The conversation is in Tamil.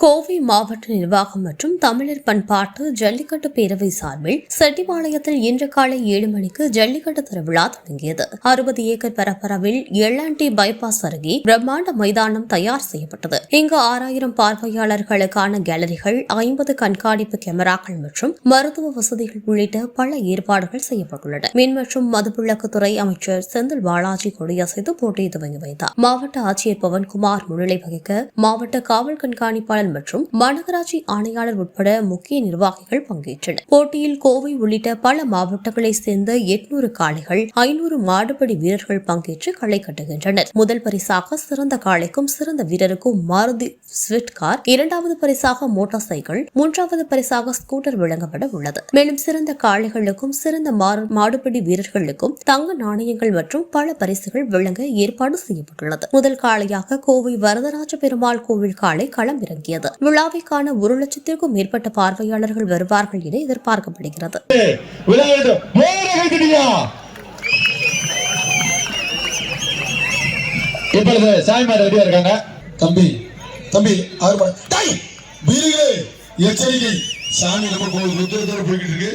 கோவை மாவட்ட நிர்வாகம் மற்றும் தமிழர் பண்பாட்டு ஜல்லிக்கட்டு பேரவை சார்பில் செட்டிபாளையத்தில் இன்று காலை 7 மணிக்கு ஜல்லிக்கட்டு திருவிழா தொடங்கியது. 60 ஏக்கர் பரப்பளவில் எல்என்டி பைபாஸ் அருகே பிரம்மாண்ட மைதானம் தயார் செய்யப்பட்டது. இங்கு 6000 பார்வையாளர்களுக்கான கேலரிகள், 50 கண்காணிப்பு கேமராக்கள் மற்றும் மருத்துவ வசதிகள் உள்ளிட்ட பல ஏற்பாடுகள் செய்யப்பட்டுள்ளன. மின் மற்றும் மதுவிலக்குத்துறை அமைச்சர் செந்தில் பாலாஜி கொடியசைத்து போட்டியை துவங்கி வைத்தார். மாவட்ட ஆட்சியர் பவன்குமார் முன்னிலை வகிக்க மாவட்ட காவல் கண்காணிப்பாளர் மற்றும் மாநகராட்சி ஆணையாளர் உட்பட முக்கிய நிர்வாகிகள் பங்கேற்றனர். போட்டியில் கோவை உள்ளிட்ட பல மாவட்டங்களை சேர்ந்த 800 காளைகள், 500 மாடுபிடி வீரர்கள் பங்கேற்று களை கட்டுகின்றனர். முதல் பரிசாக சிறந்த காளைக்கும் சிறந்த வீரருக்கும் மாருதி ஸ்விஃப்ட் கார், 2வது பரிசாக மோட்டார் சைக்கிள், 3வது பரிசாக ஸ்கூட்டர் வழங்கப்பட உள்ளது. மேலும் சிறந்த காளைகளுக்கும் சிறந்த மாடுபிடி வீரர்களுக்கும் தங்க நாணயங்கள் மற்றும் பல பரிசுகள் வழங்க ஏற்பாடு செய்யப்பட்டுள்ளது. முதல் காளையாக கோவை வரதராஜ பெருமாள் கோவில் காளை களமிறங்கியது. விழாவிற்கான 1,00,000க்கும் மேற்பட்ட பார்வையாளர்கள் வருவார்கள் என எதிர்பார்க்கப்படுகிறது. எச்சரிக்கை, சாமி நம்ம போய்கிட்டு இருக்கு.